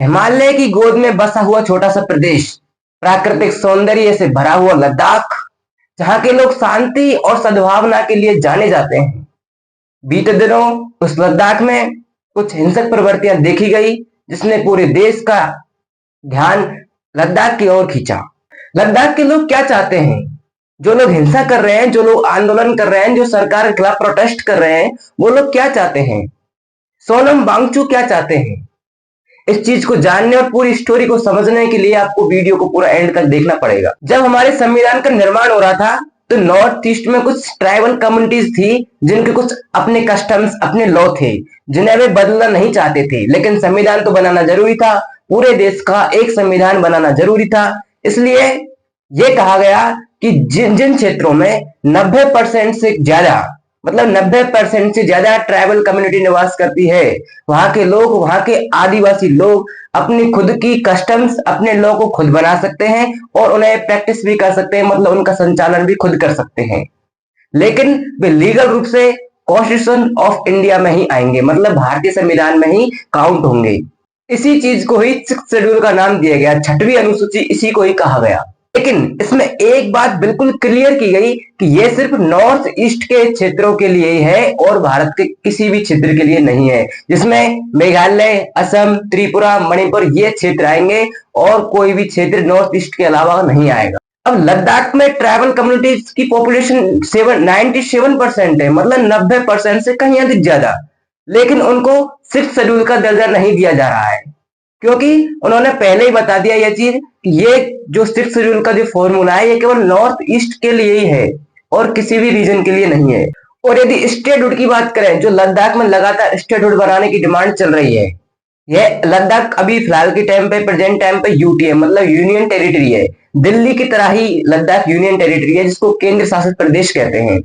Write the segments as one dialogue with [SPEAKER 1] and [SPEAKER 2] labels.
[SPEAKER 1] हिमालय की गोद में बसा हुआ छोटा सा प्रदेश, प्राकृतिक सौंदर्य से भरा हुआ लद्दाख, जहाँ के लोग शांति और सद्भावना के लिए जाने जाते हैं। बीते दिनों उस लद्दाख में कुछ हिंसक प्रवृत्तियां देखी गई, जिसने पूरे देश का ध्यान लद्दाख की ओर खींचा। लद्दाख के लोग क्या चाहते हैं? जो लोग हिंसा कर रहे हैं, जो लोग आंदोलन कर रहे हैं, जो सरकार के खिलाफ प्रोटेस्ट कर रहे हैं, वो लोग क्या चाहते हैं? सोनम वांगचुक क्या चाहते हैं? इस चीज को जानने और पूरी स्टोरी को समझने के लिए आपको वीडियो को पूरा एंड तक देखना पड़ेगा। जब हमारे संविधान का निर्माण हो रहा था तो नॉर्थ ईस्ट में कुछ ट्राइबल कम्युनिटीज थी, जिनके कुछ अपने कस्टम्स, अपने लॉ थे, जिन्हें वे बदलना नहीं चाहते थे। लेकिन संविधान तो बनाना जरूरी था, पूरे देश का एक संविधान बनाना जरूरी था। इसलिए ये कहा गया कि जिन जिन क्षेत्रों में 90% से ज्यादा, मतलब 90% से ज्यादा ट्राइबल कम्युनिटी निवास करती है, वहां के लोग, वहां के आदिवासी लोग अपनी खुद की कस्टम्स, अपने लॉ को खुद बना सकते हैं और उन्हें प्रैक्टिस भी कर सकते हैं, मतलब उनका संचालन भी खुद कर सकते हैं। लेकिन वे लीगल रूप से कॉन्स्टिट्यूशन ऑफ इंडिया में ही आएंगे, मतलब भारतीय संविधान में ही काउंट होंगे। इसी चीज को ही 6th शेड्यूल का नाम दिया गया, 6वीं अनुसूची इसी को ही कहा गया। लेकिन इसमें एक बात बिल्कुल क्लियर की गई कि यह सिर्फ नॉर्थ ईस्ट के क्षेत्रों के लिए ही है और भारत के किसी भी क्षेत्र के लिए नहीं है, जिसमें मेघालय, असम, त्रिपुरा, मणिपुर ये क्षेत्र आएंगे और कोई भी क्षेत्र नॉर्थ ईस्ट के अलावा नहीं आएगा। अब लद्दाख में ट्राइबल कम्युनिटीज की पॉपुलेशन 97% है, मतलब 90% से कहीं अधिक ज्यादा। लेकिन उनको 6th शेड्यूल का दर्जा नहीं दिया जा रहा है, क्योंकि उन्होंने पहले ही बता दिया यह चीज कि ये जो 6th शेड्यूल का जो फॉर्मूला है, ये केवल नॉर्थ ईस्ट के लिए ही है और किसी भी रीजन के लिए नहीं है। और यदि स्टेटहुड की बात करें, जो लद्दाख में लगातार स्टेटहुड बनाने की डिमांड चल रही है, यह लद्दाख अभी फिलहाल के टाइम पे, प्रेजेंट टाइम पे यूटी है, मतलब यूनियन टेरिटरी है। दिल्ली की तरह ही लद्दाख यूनियन टेरिटरी है, जिसको केंद्र शासित प्रदेश कहते हैं।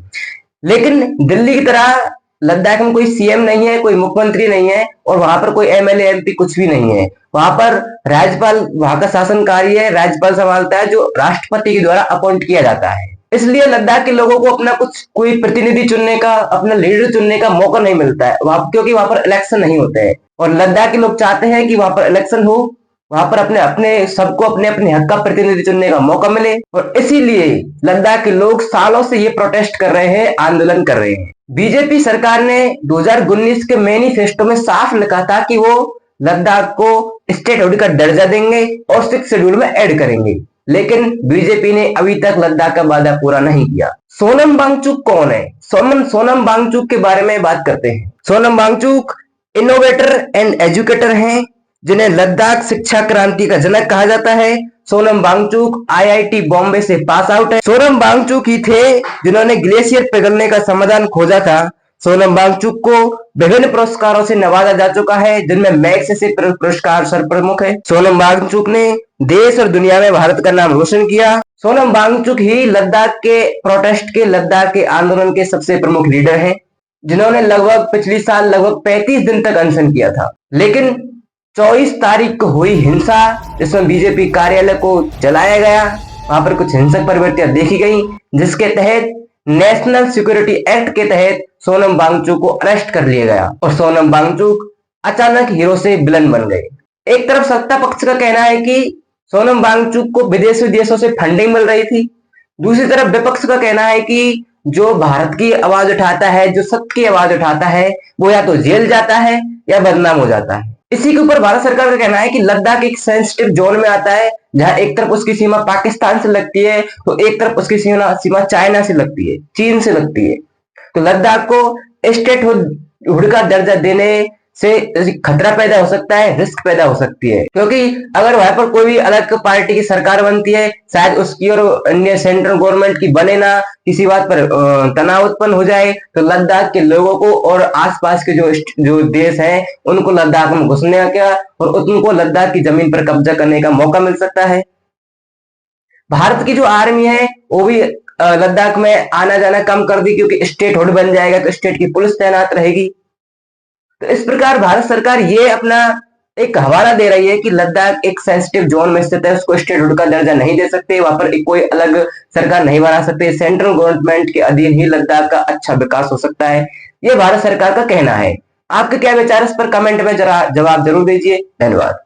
[SPEAKER 1] लेकिन दिल्ली की तरह लद्दाख में कोई सीएम नहीं है, कोई मुख्यमंत्री नहीं है और वहां पर कोई एमएलए एमपी कुछ भी नहीं है। वहां पर राज्यपाल, वहां का शासन कार्य है, राज्यपाल संभालता है, जो राष्ट्रपति के द्वारा अपॉइंट किया जाता है। इसलिए लद्दाख के लोगों को अपना कुछ कोई प्रतिनिधि चुनने का, अपना लीडर चुनने का मौका नहीं मिलता है वहां, क्योंकि वहां पर इलेक्शन नहीं होते हैं। और लद्दाख के लोग चाहते हैं कि वहां पर इलेक्शन हो, वहां पर अपने अपने सबको अपने अपने हक का प्रतिनिधि चुनने का मौका मिले। और इसीलिए लद्दाख के लोग सालों से ये प्रोटेस्ट कर रहे हैं, आंदोलन कर रहे हैं। बीजेपी सरकार ने 2019 के मैनिफेस्टो में साफ लिखा था कि वो लद्दाख को स्टेटहुड का दर्जा देंगे और 6th शेड्यूल में ऐड करेंगे। लेकिन बीजेपी ने अभी तक लद्दाख का वादा पूरा नहीं किया। सोनम वांगचुक कौन है? सोनम वांगचुक के बारे में बात करते हैं। Sonam Wangchuk innovator and educator हैं, जिन्हें लद्दाख शिक्षा क्रांति का जनक कहा जाता है। सोनम वांगचुक आईआईटी बॉम्बे से पास आउट है। सोनम वांगचुक ही थे जिन्होंने ग्लेशियर पिघलने का समाधान खोजा था। सोनम वांगचुक को विभिन्न पुरस्कारों से नवाजा जा चुका है, जिनमें मैग्सेसे पुरस्कार सर्वप्रमुख है। सोनम वांगचुक ने देश और दुनिया में भारत का नाम रोशन किया। सोनम वांगचुक ही लद्दाख के प्रोटेस्ट के, लद्दाख के आंदोलन के सबसे प्रमुख लीडर हैं, जिन्होंने लगभग पिछली साल लगभग 35 दिन तक अनशन किया था। लेकिन 24 तारीख को हुई हिंसा, जिसमें बीजेपी कार्यालय को जलाया गया, वहां पर कुछ हिंसक प्रवृत्तियां देखी गई, जिसके तहत नेशनल सिक्योरिटी एक्ट के तहत सोनम वांगचुक को अरेस्ट कर लिया गया और सोनम वांगचुक अचानक हीरो से विलन बन गए। एक तरफ सत्ता पक्ष का कहना है कि सोनम वांगचुक को विदेशी देशों से फंडिंग मिल रही थी, दूसरी तरफ विपक्ष का कहना है कि जो भारत की आवाज उठाता है, जो सत्य की आवाज उठाता है, वो या तो जेल जाता है या बदनाम हो जाता है। इसी के ऊपर भारत सरकार का कहना है कि लद्दाख एक सेंसिटिव जोन में आता है, जहां एक तरफ उसकी सीमा पाकिस्तान से लगती है तो एक तरफ उसकी सीमा चाइना से लगती है, चीन से लगती है। तो लद्दाख को स्टेटहुड का दर्जा देने से खतरा पैदा हो सकता है, रिस्क पैदा हो सकती है, क्योंकि अगर वहां पर कोई भी अलग पार्टी की सरकार बनती है, शायद उसकी और अन्य सेंट्रल गवर्नमेंट की बने ना, किसी बात पर तनाव उत्पन्न हो जाए तो लद्दाख के लोगों को और आसपास के जो देश हैं उनको लद्दाख में घुसने का और उनको लद्दाख की जमीन पर कब्जा करने का मौका मिल सकता है। भारत की जो आर्मी है वो भी लद्दाख में आना जाना कम कर दी, क्योंकि स्टेटहुड बन जाएगा तो स्टेट की पुलिस तैनात रहेगी। तो इस प्रकार भारत सरकार ये अपना एक हवाला दे रही है कि लद्दाख एक सेंसिटिव जोन में स्थित है, उसको स्टेटहुड का दर्जा नहीं दे सकते, वहां पर कोई अलग सरकार नहीं बना सकते, सेंट्रल गवर्नमेंट के अधीन ही लद्दाख का अच्छा विकास हो सकता है। ये भारत सरकार का कहना है। आपके क्या विचार इस पर कमेंट में जरा जवाब जरूर दीजिए। धन्यवाद।